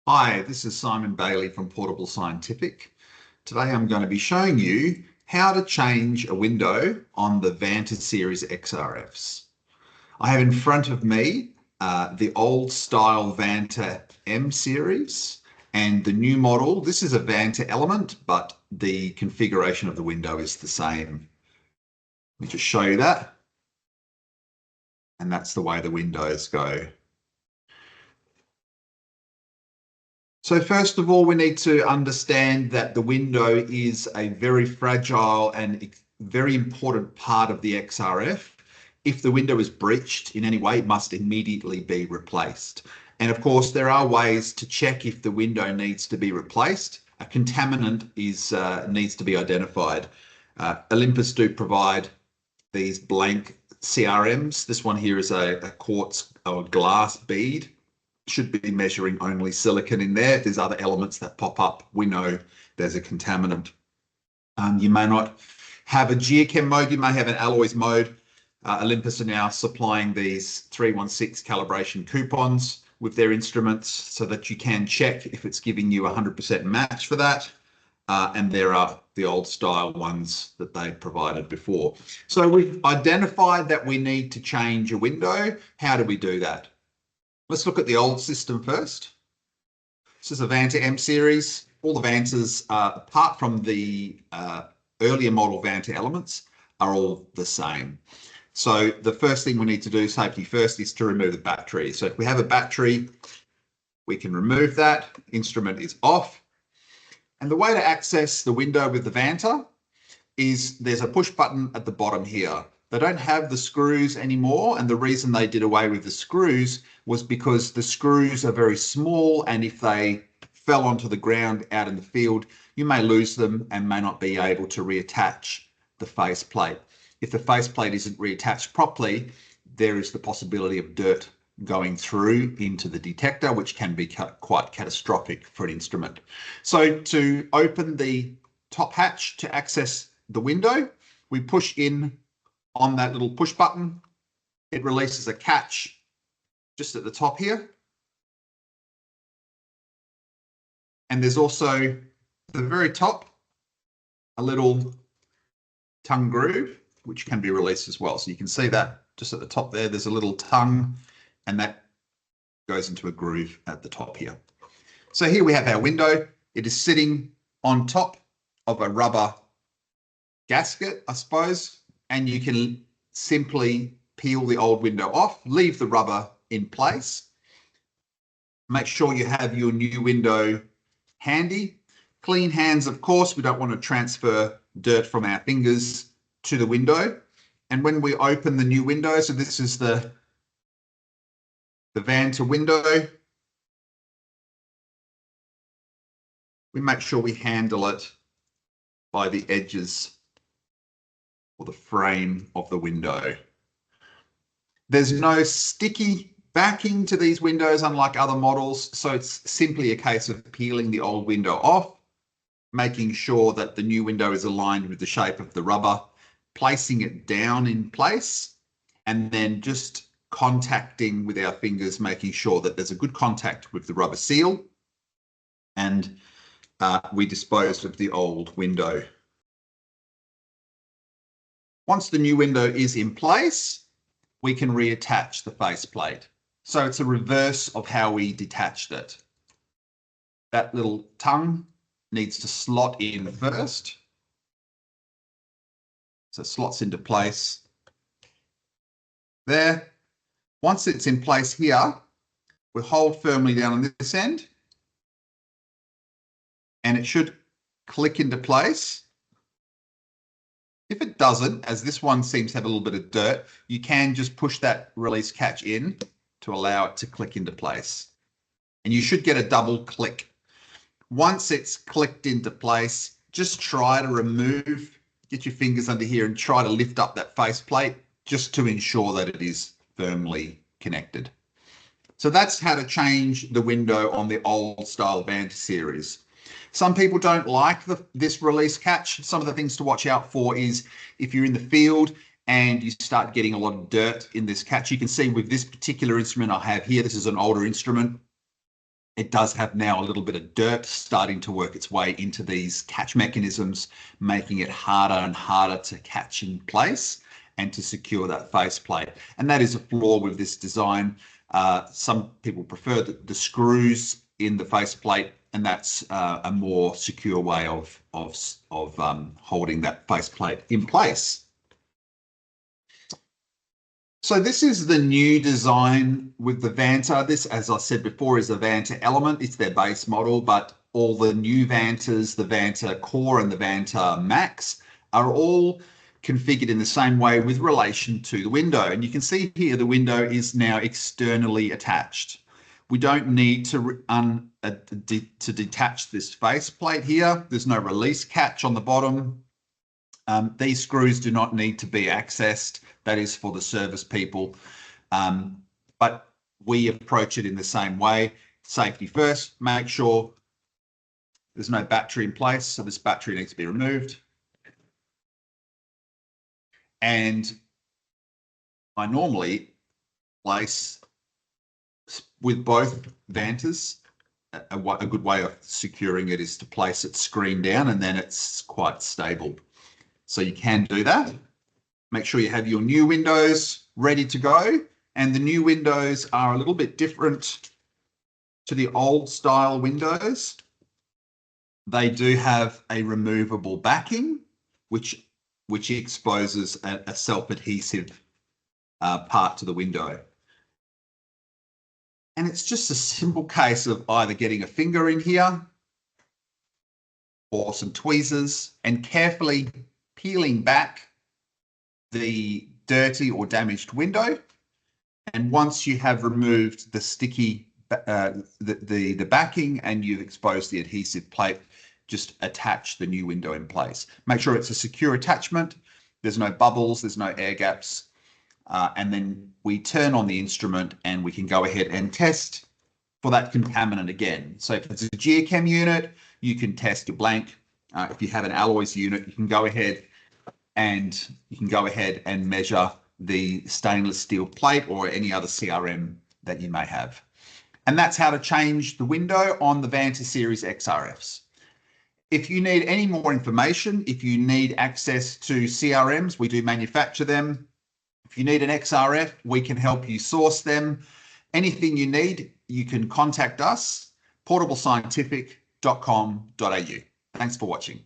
Hi, this is Simon Bailey from Portable Scientific. Today I'm going to be showing you how to change a window on the Vanta series XRFs. I have in front of me the old style Vanta M series and the new model. This is a Vanta Element, but the configuration of the window is the same. Let me just show you that. And that's the way the windows go. So first of all, we need to understand that the window is a very fragile and very important part of the XRF. If the window is breached in any way, it must immediately be replaced. And of course, there are ways to check if the window needs to be replaced. A contaminant needs to be identified. Olympus do provide these blank CRMs. This one here is a quartz or glass bead. Should be measuring only silicon in there. If there's other elements that pop up, we know there's a contaminant. You may not have a geochem mode, you may have an alloys mode. Olympus are now supplying these 316 calibration coupons with their instruments so that you can check if it's giving you 100% match for that. And there are the old style ones that they provided before. So we've identified that we need to change a window. How do we do that? Let's look at the old system first. This is a Vanta M series. All the Vantas, apart from the earlier model Vanta Elements, are all the same. So the first thing we need to do, safety first, is to remove the battery. So if we have a battery, we can remove that. Instrument is off. And the way to access the window with the Vanta is there's a push button at the bottom here. They don't have the screws anymore, and the reason they did away with the screws was because the screws are very small, and if they fell onto the ground out in the field, you may lose them and may not be able to reattach the faceplate. If the faceplate isn't reattached properly, there is the possibility of dirt going through into the detector, which can be quite catastrophic for an instrument. So to open the top hatch to access the window, we push in on that little push button. It releases a catch just at the top here. And there's also at the very top a little tongue groove, which can be released as well. So you can see that just at the top there, there's a little tongue, and that goes into a groove at the top here. So here we have our window. It is sitting on top of a rubber gasket, I suppose, and you can simply peel the old window off, leave the rubber in place. Make sure you have your new window handy. Clean hands, of course. We don't want to transfer dirt from our fingers to the window. And when we open the new window, so this is the Vanta window, we make sure we handle it by the edges or the frame of the window. There's no sticky backing to these windows, unlike other models, so it's simply a case of peeling the old window off, making sure that the new window is aligned with the shape of the rubber, placing it down in place, and then just contacting with our fingers, making sure that there's a good contact with the rubber seal, and we dispose of the old window. Once the new window is in place, we can reattach the faceplate. So it's a reverse of how we detached it. That little tongue needs to slot in first. So it slots into place there. Once it's in place here, we hold firmly down on this end, and it should click into place. If it doesn't, as this one seems to have a little bit of dirt, you can just push that release catch in to allow it to click into place. And you should get a double click. Once it's clicked into place, just try to get your fingers under here and try to lift up that faceplate just to ensure that it is firmly connected. So that's how to change the window on the old style Vanta series. Some people don't like this release catch. Some of the things to watch out for is if you're in the field and you start getting a lot of dirt in this catch. You can see with this particular instrument I have here, this is an older instrument. it does have now a little bit of dirt starting to work its way into these catch mechanisms, making it harder and harder to catch in place and to secure that faceplate. And that is a flaw with this design. Some people prefer the screws in the faceplate, and that's a more secure way of holding that faceplate in place. So this is the new design with the Vanta. This, as I said before, is the Vanta Element. It's their base model, but all the new Vantas, the Vanta Core and the Vanta Max, are all configured in the same way with relation to the window. And you can see here the window is now externally attached. We don't need to detach this faceplate here. There's no release catch on the bottom. These screws do not need to be accessed. That is for the service people. But we approach it in the same way. Safety first, make sure there's no battery in place. So this battery needs to be removed. And I normally place with both Vantas, a good way of securing it is to place it screen down, and then it's quite stable. So you can do that. Make sure you have your new windows ready to go. And the new windows are a little bit different to the old style windows. They do have a removable backing, which exposes a self-adhesive part to the window. And it's just a simple case of either getting a finger in here or some tweezers and carefully peeling back the dirty or damaged window. And once you have removed the sticky, the backing, and you've exposed the adhesive plate, just attach the new window in place. Make sure it's a secure attachment. There's no bubbles, there's no air gaps. And then we turn on the instrument and we can go ahead and test for that contaminant again. So if it's a geochem unit, you can test your blank. If you have an alloys unit, you can go ahead and measure the stainless steel plate or any other CRM that you may have. And that's how to change the window on the Vanta series XRFs. If you need any more information, if you need access to CRMs, we do manufacture them. If you need an XRF, we can help you source them. Anything you need, you can contact us, portablescientific.com.au. Thanks for watching.